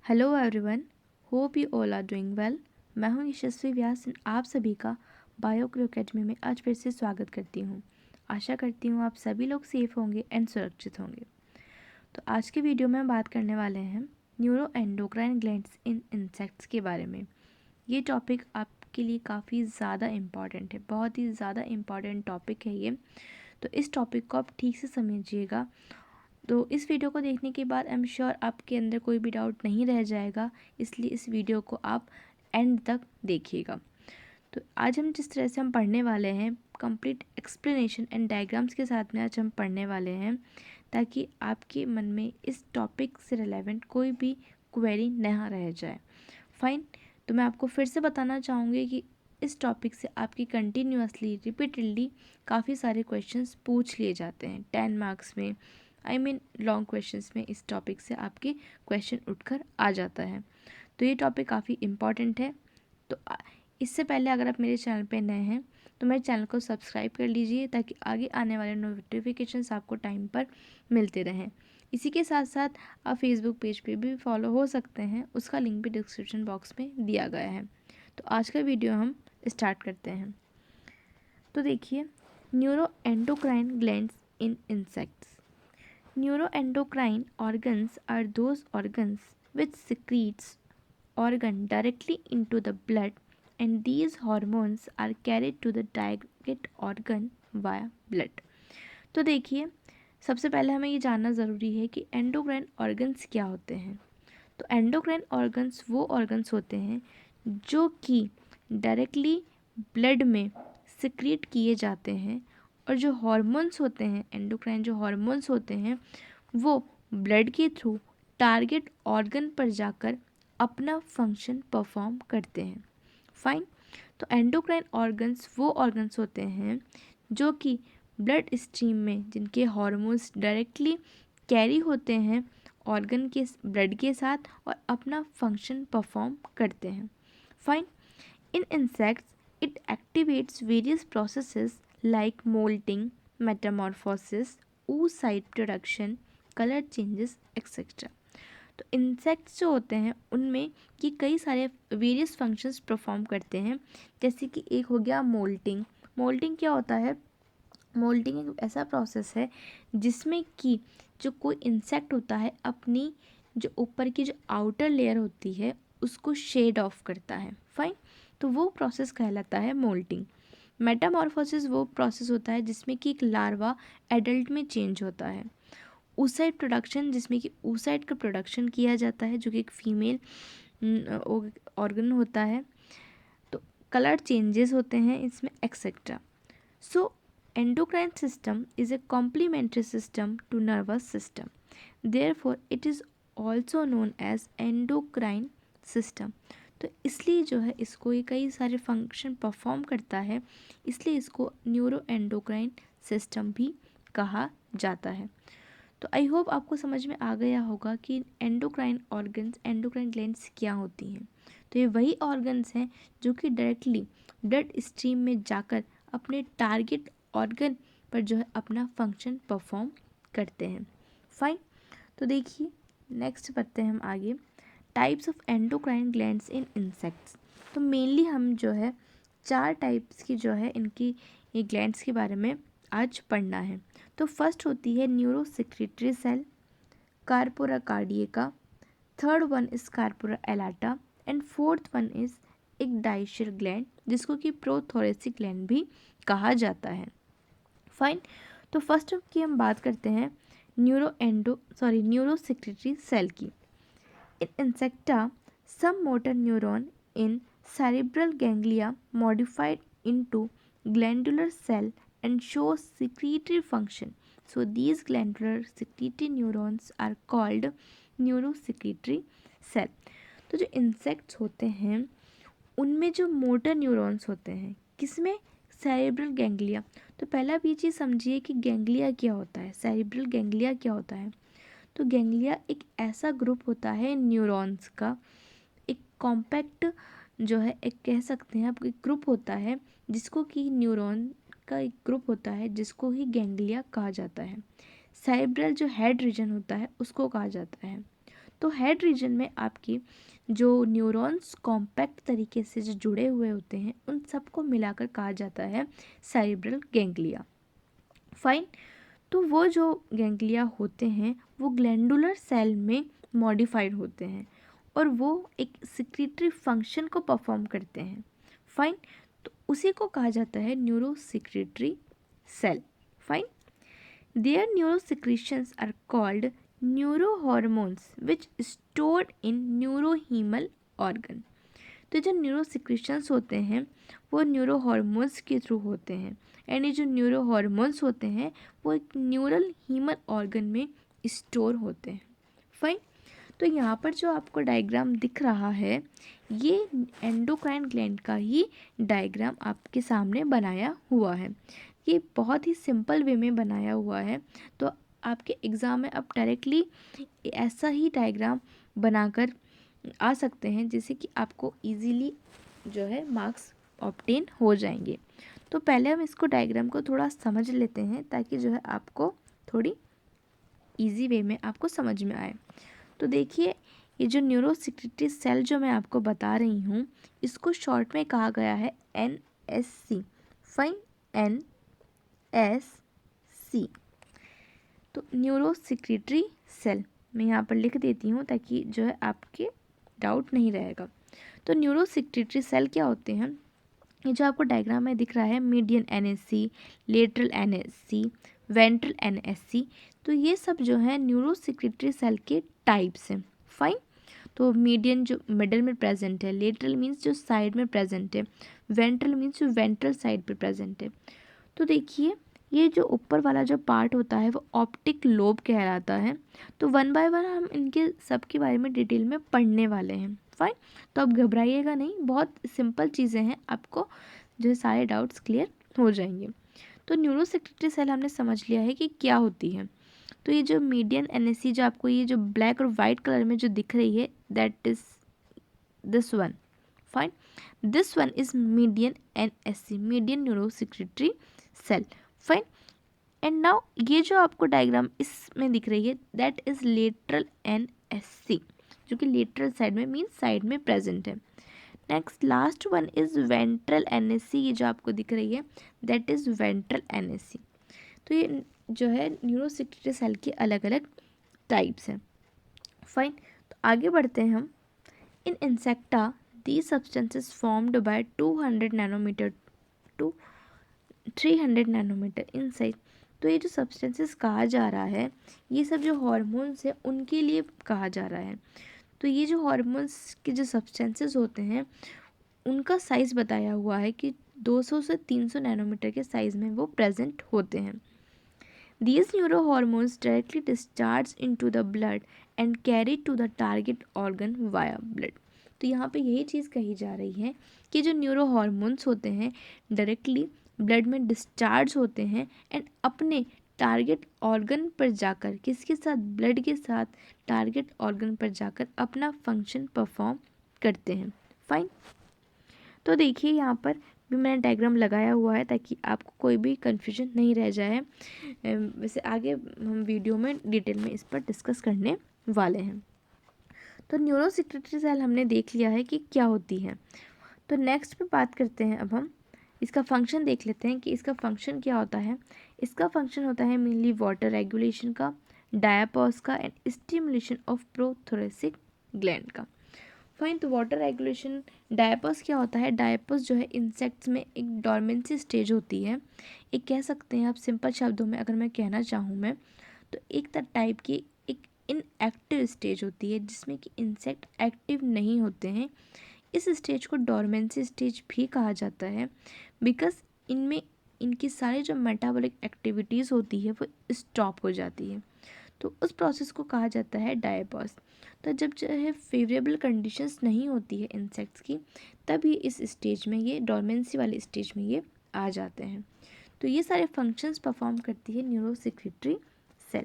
Hello everyone, hope you all are doing well. मैं हूं यशस्वी व्यास। आप सभी का बायोक्रो अकेडमी में आज फिर से स्वागत करती हूं। आशा करती हूं आप सभी लोग सेफ होंगे एंड सुरक्षित होंगे। तो आज के वीडियो में हम बात करने वाले हैं न्यूरो एंडोक्राइन ग्लैंड्स इन इंसेक्ट्स के बारे में। ये टॉपिक आपके लिए काफ़ी ज़्यादा इम्पॉर्टेंट है, बहुत ही ज़्यादा इम्पॉर्टेंट टॉपिक है ये। तो इस टॉपिक को आप ठीक से समझिएगा। तो इस वीडियो को देखने के बाद आई एम श्योर आपके अंदर कोई भी डाउट नहीं रह जाएगा, इसलिए इस वीडियो को आप एंड तक देखिएगा। तो आज हम जिस तरह से हम पढ़ने वाले हैं, कंप्लीट एक्सप्लेनेशन एंड डायग्राम्स के साथ में आज हम पढ़ने वाले हैं, ताकि आपके मन में इस टॉपिक से रिलेवेंट कोई भी क्वेरी न रह जाए। फाइन। तो मैं आपको फिर से बताना चाहूँगी कि इस टॉपिक से आपकी कंटिन्यूअसली रिपीटेडली काफ़ी सारे क्वेश्चंस पूछ लिए जाते हैं 10 मार्क्स में। लॉन्ग क्वेश्चंस में इस टॉपिक से आपके क्वेश्चन उठकर आ जाता है। तो ये टॉपिक काफ़ी इम्पॉर्टेंट है। तो इससे पहले अगर आप मेरे चैनल पे नए हैं तो मेरे चैनल को सब्सक्राइब कर लीजिए, ताकि आगे आने वाले नोटिफिकेशंस आपको टाइम पर मिलते रहें। इसी के साथ साथ आप फेसबुक पेज पे भी फॉलो हो सकते हैं, उसका लिंक भी डिस्क्रिप्शन बॉक्स में दिया गया है। तो आज का वीडियो हम स्टार्ट करते हैं। तो देखिए, neuro endocrine glands in insects. Neuroendocrine organs are those organs which secretes organ directly into the blood, and these hormones are carried to the target organ via blood. तो देखिए, सबसे पहले हमें ये जानना ज़रूरी है कि एंडोक्राइन ऑर्गन्स क्या होते हैं। तो एंडोक्राइन ऑर्गन्स वो ऑर्गन्स होते हैं जो कि डायरेक्टली ब्लड में सिक्रीट किए जाते हैं, और जो हॉर्मोन्स होते हैं, एंडोक्राइन जो हॉर्मोन्स होते हैं, वो ब्लड के थ्रू टारगेट ऑर्गन पर जाकर अपना फंक्शन परफॉर्म करते हैं। फाइन। तो एंडोक्राइन ऑर्गन्स वो ऑर्गन्स होते हैं जो कि ब्लड स्ट्रीम में, जिनके हॉर्मोन्स डायरेक्टली कैरी होते हैं ऑर्गन के ब्लड के साथ, और अपना फंक्शन परफॉर्म करते हैं। Fine. In insects it activates various processes like molting, metamorphosis, oocyte production, color changes, etc. तो इंसेक्ट्स जो होते हैं उनमें कि कई सारे वेरियस फंक्शंस परफॉर्म करते हैं। जैसे कि एक हो गया मोल्टिंग। मोल्टिंग क्या होता है? मोल्टिंग एक ऐसा प्रोसेस है जिसमें कि जो कोई इंसेक्ट होता है अपनी जो ऊपर की जो आउटर लेयर होती है उसको शेड ऑफ करता है। फाइन। तो वो प्रोसेस कहलाता है मोल्टिंग। मेटामॉर्फोसिस वो प्रोसेस होता है जिसमें कि एक लार्वा एडल्ट में चेंज होता है। oocyte प्रोडक्शन, जिसमें कि oocyte का प्रोडक्शन किया जाता है, जो कि एक फीमेल ऑर्गन होता है। तो कलर चेंजेस होते हैं इसमें, etcetera. So endocrine system is a complementary system to nervous system. Therefore, it is also known as endocrine system. तो इसलिए जो है इसको ये कई सारे फंक्शन परफॉर्म करता है, इसलिए इसको न्यूरो एंडोक्राइन सिस्टम भी कहा जाता है। तो आई होप आपको समझ में आ गया होगा कि एंडोक्राइन ऑर्गन्स, एंडोक्राइन ग्लैंड्स क्या होती हैं। तो ये वही ऑर्गन्स हैं जो कि डायरेक्टली ब्लड स्ट्रीम में जाकर अपने टारगेट ऑर्गन पर जो है अपना फंक्शन परफॉर्म करते हैं। फाइन। तो देखिए, नेक्स्ट बढ़ते हैं हम आगे। Types of endocrine glands in insects. तो मेनली हम जो है 4 टाइप्स की जो है इनकी ये ग्लैंड्स के बारे में आज पढ़ना है। तो फर्स्ट होती है neurosecretory cell, corpora cardiaca. Third one is corpora allata, and fourth one is ecdysial gland, जिसको कि प्रोथोरेसिक ग्लैंड भी कहा जाता है। फाइन। तो फर्स्ट की हम बात करते हैं न्यूरो सेक्रेटरी सेल की। इन insecta some motor neuron in cerebral ganglia modified into glandular cell and show secretory function. So these glandular secretory neurons are called neurosecretory cell. तो जो इंसेक्ट्स होते हैं उनमें जो मोटर न्यूरॉन्स होते हैं, किसमें? Cerebral ganglia. तो पहला भी चीज़ समझिए कि गैंग्लिया क्या होता है, सेरेब्रल गैंग्लिया क्या होता है। तो गैंग्लिया एक ऐसा ग्रुप होता है न्यूरॉन्स का, एक कॉम्पैक्ट जो है, एक कह सकते हैं आप, एक ग्रुप होता है जिसको कि न्यूरॉन का एक ग्रुप होता है जिसको ही गैंग्लिया कहा जाता है। सेरेब्रल जो हेड रीजन होता है उसको कहा जाता है। तो हेड रीजन में आपकी जो न्यूरॉन्स कॉम्पैक्ट तरीके से जो जुड़े हुए होते हैं उन सबको मिलाकर कहा जाता है सेरिब्रल गैंग्लिया। फाइन। तो वो जो गैंग्लिया होते हैं वो ग्लैंडुलर सेल में मॉडिफाइड होते हैं और वो एक सिक्रीटरी फंक्शन को परफॉर्म करते हैं। फाइन। तो उसी को कहा जाता है neuro secretory cell. Fine. Their neurosecretions are called neurohormones which stored in neurohemal organ. तो जो न्यूरो सिक्रीशंस होते हैं वो न्यूरो हॉर्मोन्स के थ्रू होते हैं एंड ये जो न्यूरो हॉर्मोन्स होते हैं वो एक न्यूरल हीमल ऑर्गन में स्टोर होते हैं। फाइन। तो यहाँ पर जो आपको डायग्राम दिख रहा है ये एंडोक्राइन ग्लैंड का ही डायग्राम आपके सामने बनाया हुआ है। ये बहुत ही सिंपल वे में बनाया हुआ है, तो आपके एग्ज़ाम में आप डायरेक्टली ऐसा ही डायग्राम बनाकर आ सकते हैं जिससे कि आपको इजीली जो है मार्क्स ऑब्टेन हो जाएंगे। तो पहले हम इसको डायग्राम को थोड़ा समझ लेते हैं ताकि जो है आपको थोड़ी इजी वे में आपको समझ में आए। तो देखिए ये जो न्यूरो सिक्रीटरी सेल जो मैं आपको बता रही हूँ इसको शॉर्ट में कहा गया है NSC। फाइन। NSC। तो न्यूरो सिक्रीटरी सेल मैं यहाँ पर लिख देती हूँ ताकि जो है आपके डाउट नहीं रहेगा। तो न्यूरो सिक्रीटरी सेल क्या होते हैं, ये जो आपको डायग्राम में दिख रहा है median NSC, lateral NSC, ventral NSC, तो ये सब जो है न्यूरो सिक्रीटरी सेल के टाइप्स हैं। फाइन। तो मीडियन जो मिडल में प्रेजेंट है, लेटरल मीन्स जो साइड में प्रेजेंट है, वेंट्रल मीन्स जो वेंट्रल साइड पे प्रेजेंट है। तो देखिए ये जो ऊपर वाला जो पार्ट होता है वो ऑप्टिक लोब कहलाता है। तो वन बाय वन हम इनके सब के बारे में डिटेल में पढ़ने वाले हैं। फाइन। तो आप घबराइएगा नहीं, बहुत सिंपल चीज़ें हैं, आपको जो है सारे डाउट्स क्लियर हो जाएंगे। तो न्यूरो सिक्रीटरी सेल हमने समझ लिया है कि क्या होती है। तो ये जो मीडियन NSC जो आपको ये जो ब्लैक और वाइट कलर में जो दिख रही है that is this one. Fine. This one is median NSC, median neuro secretory cell. Fine. And now ये जो आपको डायग्राम इसमें दिख रही है दैट इज लेटरल NSC जो कि लेटरल साइड में मीन्स साइड में प्रेजेंट है। Next last one is ventral NSC, ये जो आपको दिख रही है दैट इज वेंट्रल NSC। तो ये जो है न्यूरो सिक्रीटरी सेल के अलग अलग टाइप्स हैं। फाइन। तो आगे बढ़ते हैं हम। In Insecta these substances formed by 200 nanometer to 300 nanometer in size. तो ये जो सब्सटेंसेस कहा जा रहा है ये सब जो हॉर्मोन्स है उनके लिए कहा जा रहा है। तो ये जो हॉर्मोन्स के जो सब्सटेंसेस होते हैं उनका साइज़ बताया हुआ है कि 200 से 300 नैनोमीटर के साइज़ में वो प्रेजेंट होते हैं। These neurohormones directly discharge into the blood and carry to the target organ via blood। तो यहाँ पे यही चीज़ कही जा रही है कि जो न्यूरो हॉर्मोन्स होते हैं डायरेक्टली ब्लड में डिस्चार्ज होते हैं एंड अपने टारगेट ऑर्गन पर जाकर किसके साथ, ब्लड के साथ टारगेट ऑर्गन पर जाकर अपना फंक्शन परफॉर्म करते हैं। फाइन। तो देखिए यहाँ पर भी मैंने डायग्राम लगाया हुआ है ताकि आपको कोई भी कन्फ्यूजन नहीं रह जाए। वैसे आगे हम वीडियो में डिटेल में इस पर डिस्कस करने वाले हैं। तो न्यूरो सिक्रीटरी सेल हमने देख लिया है कि क्या होती है। तो नेक्स्ट पे बात करते हैं, अब हम इसका फंक्शन देख लेते हैं कि इसका फंक्शन क्या होता है। इसका फंक्शन होता है मेनली वाटर रेगुलेशन का, डायापॉज का and stimulation of prothoracic gland का। फाइन। तो वाटर रेगुलेशन, डायपर्स क्या होता है, डायपर्स जो है इंसेक्ट्स में एक डॉर्मेंसी स्टेज होती है। एक कह सकते हैं आप सिंपल शब्दों में अगर मैं कहना चाहूँ मैं तो एक टाइप की एक इनएक्टिव स्टेज होती है जिसमें कि इंसेक्ट एक्टिव नहीं होते हैं। इस स्टेज को डॉर्मेंसी स्टेज भी कहा जाता है बिकॉज इनमें इनकी सारी जो मेटाबॉलिक एक्टिविटीज़ होती है वो स्टॉप हो जाती है। तो उस प्रोसेस को कहा जाता है डायपॉज। तो जब जो है फेवरेबल कंडीशंस नहीं होती है इंसेक्ट्स की तब ये इस स्टेज में, ये डॉर्मेंसी वाले स्टेज में ये आ जाते हैं। तो ये सारे फंक्शंस परफॉर्म करती है न्यूरो सिक्रीटरी सेल।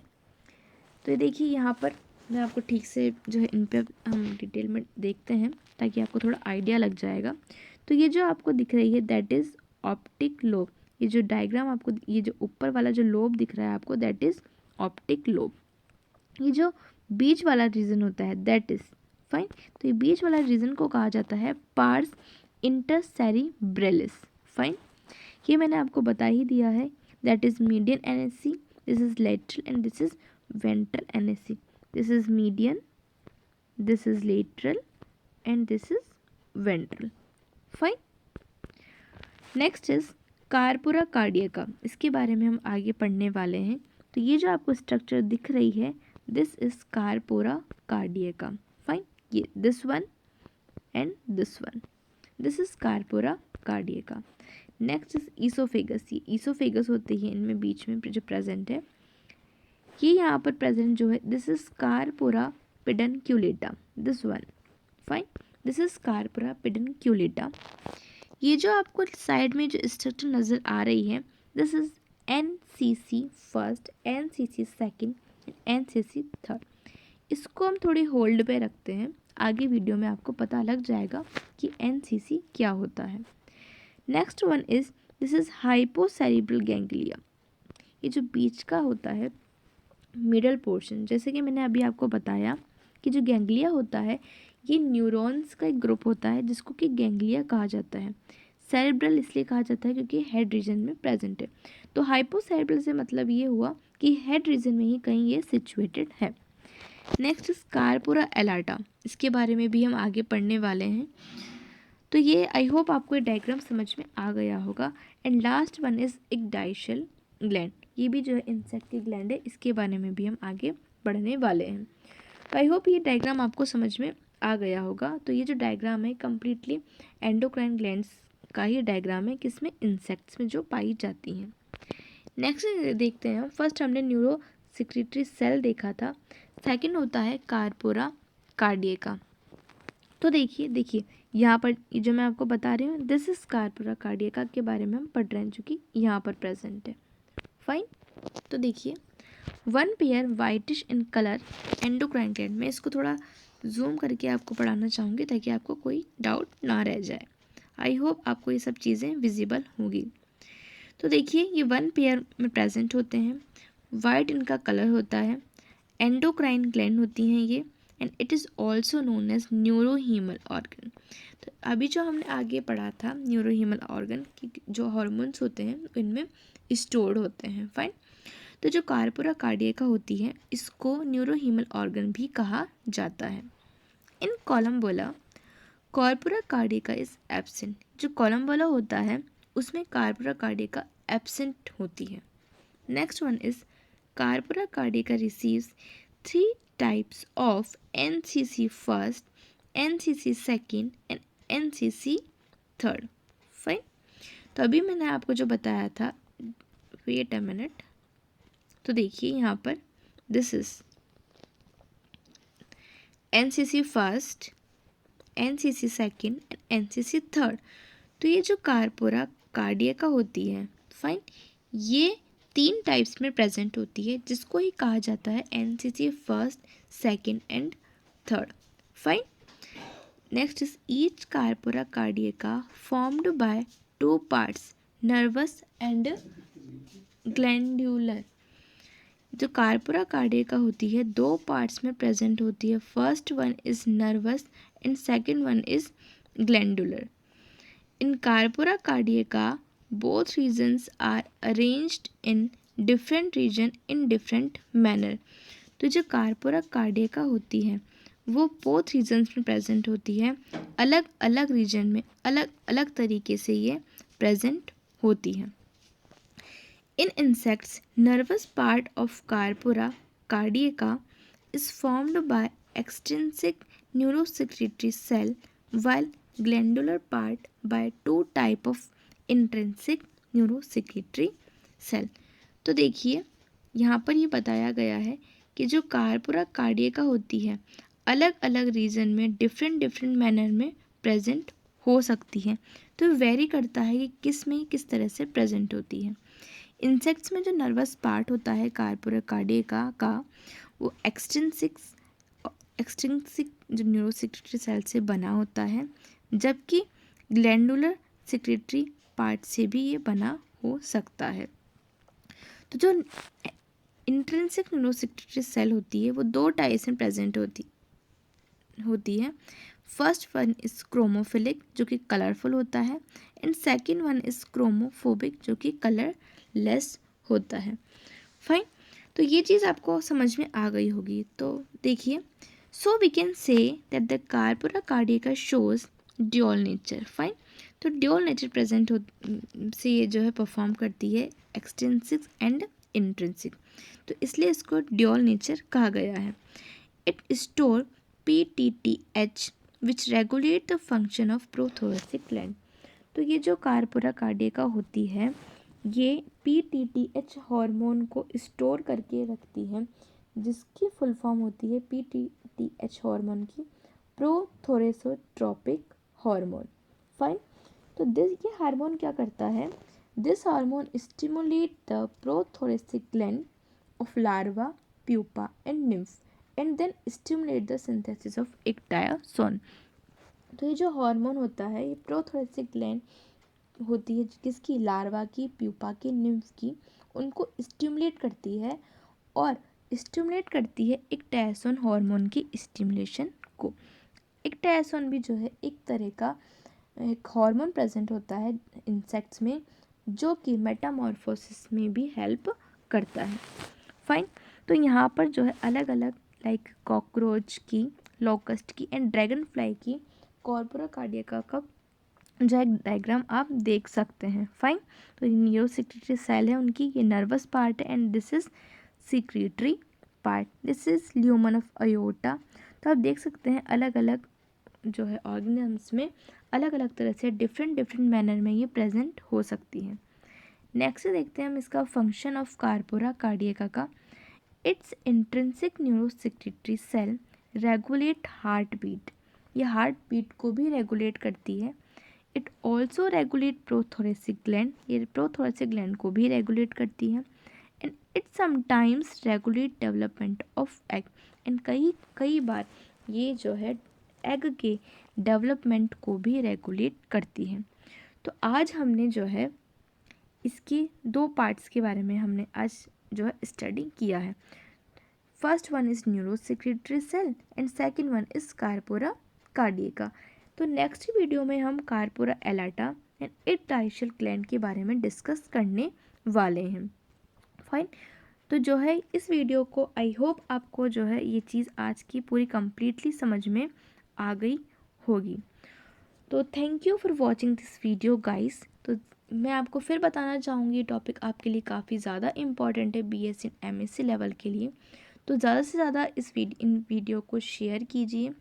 तो ये देखिए यहाँ पर मैं आपको ठीक से जो है इन पर हम डिटेल में देखते हैं ताकि आपको थोड़ा आइडिया लग जाएगा। तो ये जो आपको दिख रही है दैट इज़ ऑप्टिक लोब। ये जो डायग्राम आपको, ये जो ऊपर वाला जो लोब दिख रहा है आपको दैट इज़ ऑप्टिक लोब। ये जो बीच वाला रीजन होता है दैट इज फाइन। तो ये बीच वाला रीजन को कहा जाता है पार्स इंटरसेरिब्रलिस। फाइन, ये मैंने आपको बता ही दिया है। That is median NSC, this is lateral and this is ventral NSC. This is median, this is lateral and this is ventral. Fine, next is corpora cardiaca, इसके बारे में हम आगे पढ़ने वाले हैं। तो ये जो आपको स्ट्रक्चर दिख रही है this is corpora cardiaca. Fine, ये this one and this one, this is corpora cardiaca. Next is oesophagus, ये ईसोफेगस होते हैं इनमें बीच में जो प्रेजेंट है, ये यहाँ पर प्रेजेंट जो है this is corpora pedunculata, this one. Fine, this is corpora pedunculata. ये जो आपको साइड में जो स्ट्रक्चर नज़र आ रही है this is NCC first, NCC second, NCC third. इसको हम थोड़ी होल्ड पे रखते हैं, आगे वीडियो में आपको पता लग जाएगा कि एनसीसी क्या होता है। Next one is this is hypocerebral ganglia, ये जो बीच का होता है मिडल पोर्शन, जैसे कि मैंने अभी आपको बताया कि जो गैंग्लिया होता है ये न्यूरॉन्स का एक ग्रुप होता है जिसको कि गैंग्लिया कहा जाता है। सेरेब्रल इसलिए कहा जाता है क्योंकि हेड रीजन में प्रेजेंट है। तो हाइपोसेरेब्रल से मतलब ये हुआ कि हेड रीजन में ही कहीं ये सिचुएटेड है। नेक्स्ट इज कार्पोरा एलाटा, इसके बारे में भी हम आगे पढ़ने वाले हैं। तो ये आई होप आपको ये डायग्राम समझ में आ गया होगा। And last one is ecdysial gland, ये भी जो है इंसेक्ट की ग्लैंड है, इसके बारे में भी हम आगे पढ़ने वाले हैं। तो आई होप ये डायग्राम आपको समझ में आ गया होगा। तो ये जो डायग्राम है कम्प्लीटली एंडोक्राइन ग्लैंड्स का ही डायग्राम है, किसमें, इंसेक्ट्स में जो पाई जाती हैं। नेक्स्ट देखते हैं, फर्स्ट हमने न्यूरो सिक्रेटरी सेल देखा था, सेकंड होता है कार्पोरा कार्डियका। तो देखिए यहाँ पर जो मैं आपको बता रही हूँ दिस इज कार्पोरा कार्डियका के बारे में हम पढ़ रहे हैं जो कि यहाँ पर प्रेजेंट है। फाइन, तो देखिए one pair whitish in colour endocrine gland, मैं इसको थोड़ा जूम करके आपको पढ़ाना चाहूँगी ताकि आपको कोई डाउट ना रह जाए। आई होप आपको ये सब चीज़ें विजिबल होंगी। तो देखिए ये वन पेयर में प्रेजेंट होते हैं, वाइट इनका कलर होता है, एंडोक्राइन ग्लैंड होती हैं ये, and it is also known as neurohemal organ. तो अभी जो हमने आगे पढ़ा था न्यूरोहीमल ऑर्गन की जो हॉर्मोन्स होते हैं इनमें स्टोर्ड होते हैं। फाइन, तो जो कार्पोरा कार्डियका होती है इसको न्यूरोहीमल ऑर्गन भी कहा जाता है। In Collembola corpora cardiaca is absent, जो कोलम्बोला होता है उसमें कार्पोरा कार्डियका एब्सेंट होती है। Next one is corpora cardiaca receives 3 types of NCC first, NCC second and NCC third. Fine, तो अभी मैंने आपको जो बताया था, वेट अ मिनट, तो देखिए यहाँ पर this is NCC first, NCC second and NCC third. तो ये जो कार्पोरा कार्डियका होती है, फाइन, ये 3 टाइप्स में प्रेजेंट होती है जिसको ही कहा जाता है NCC first, second and third. Fine, next is each corpora cardiaca formed by 2 parts, nervous and glandular. जो कार्पोरा कार्डियका होती है 2 पार्ट्स में प्रेजेंट होती है, first one is nervous and second one is glandular. In corpora cardiaca both regions are arranged in different region in different manner। तो जो corpora cardiaca होती है वो बोथ रीजन्स में प्रेजेंट होती है, अलग अलग रीजन में अलग अलग तरीके से ये प्रेजेंट होती है। In insects nervous part of corpora cardiaca is formed by extrinsic neurosecretory cell while glandular part by 2 type of intrinsic neurosecretory cell। तो देखिए यहाँ पर ये बताया गया है कि जो कार्पोरा कार्डियका होती है अलग अलग रीजन में डिफरेंट मैनर में प्रेजेंट हो सकती है। तो वेरी करता है कि किस में किस तरह से प्रेजेंट होती है। इंसेक्ट्स में जो नर्वस पार्ट होता है कार्पोरा कार्डियका का वो एक्सट्रिंसिक जो न्यूरोसेक्रेटरी सेल से बना होता है, जबकि ग्लैंडुलर सेक्रेटरी पार्ट से भी ये बना हो सकता है। तो जो इंट्रिंसिक न्यूरोसेक्रेटरी सेल होती है वो दो टाइप्स में प्रेजेंट होती है। फर्स्ट वन इज क्रोमोफिलिक जो कि कलरफुल होता है, एंड सेकंड वन इज क्रोमोफोबिक जो कि कलरलेस होता है। फाइन, तो ये चीज़ आपको समझ में आ गई होगी। तो देखिए, so we can say that the corpora cardiaca shows dual nature. Fine, तो ड्यूअल नेचर प्रेजेंट हो से ये जो है परफॉर्म करती है, एक्सटेंसिक एंड इंट्रिंसिक, तो इसलिए इसको ड्यूअल नेचर कहा गया है। It store PTTH which regulate the function of prothoracic gland. तो ये जो कार्पोरा कार्डियका होती है ये PTTH हार्मोन को स्टोर करके रखती है, जिसकी फुल फॉर्म होती है PTTH हार्मोन की प्रोथोरेसोट्रोपिक हार्मोन। फाइन, तो ये हार्मोन क्या करता है, this hormone stimulate the prothoracic gland of larva, pupa and nymph and then stimulate the synthesis of ecdysone. तो ये जो हार्मोन होता है ये प्रोथोरेसिक ग्लैंड होती है किसकी, लार्वा की, प्यूपा की, निम्फ की, उनको स्टिमुलेट करती है और स्टिमुलेट करती है इक्टायोसोन हार्मोन की स्टिमुलेशन को। इक्टायोसोन भी जो है एक तरह का एक हार्मोन प्रेजेंट होता है इंसेक्ट्स में जो कि मेटामॉर्फोसिस में भी हेल्प करता है। फाइन, तो यहाँ पर जो है अलग अलग लाइक कॉकरोच की, लोकस्ट की एंड ड्रैगन फ्लाई की कॉर्पोरा कार्डियका का जो है डायग्राम आप देख सकते हैं। फाइन, तो न्यूरोसेक्रेटरी सेल है उनकी, ये नर्वस पार्ट है and this is secretory part, this is lumen of aorta. तो आप देख सकते हैं अलग अलग जो है ऑर्गेनिजम्स में अलग अलग तरह से डिफरेंट मैनर में ये प्रेजेंट हो सकती है। नेक्स्ट देखते हैं हम इसका फंक्शन ऑफ कार्पोरा कार्डियका का। It's intrinsic neurosecretory cell regulate heart beat, ये हार्ट बीट को भी रेगुलेट करती है। It also regulate prothoracic gland, ये प्रोथोरेसिक ग्लैंड को भी रेगुलेट करती है। And it sometimes regulate development of egg, and कई बार ये जो है एग के डेवलपमेंट को भी रेगुलेट करती है। तो आज हमने जो है इसके दो पार्ट्स के बारे में हमने आज जो है स्टडी किया है। First one is neurosecretory cell and second one is corpora cardiaca. तो नेक्स्ट वीडियो में हम corpora allata and ecdysial gland के बारे में डिस्कस करने वाले हैं। फाइन, तो जो है इस वीडियो को आई होप आपको जो है ये चीज़ आज की पूरी कंप्लीटली समझ में आ गई होगी। तो thank you for watching this video guys. तो मैं आपको फिर बताना चाहूँगी टॉपिक आपके लिए काफ़ी ज़्यादा इम्पॉर्टेंट है BSc MSc लेवल के लिए। तो ज़्यादा से ज़्यादा इन वीडियो को शेयर कीजिए,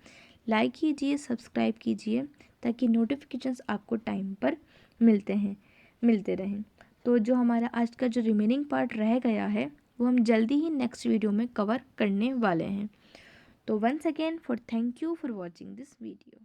लाइक कीजिए, सब्सक्राइब कीजिए ताकि नोटिफिकेशंस आपको टाइम पर मिलते रहें। तो जो हमारा आज का जो रिमेनिंग पार्ट रह गया है वो हम जल्दी ही नेक्स्ट वीडियो में कवर करने वाले हैं। तो once again for thank you for watching this video.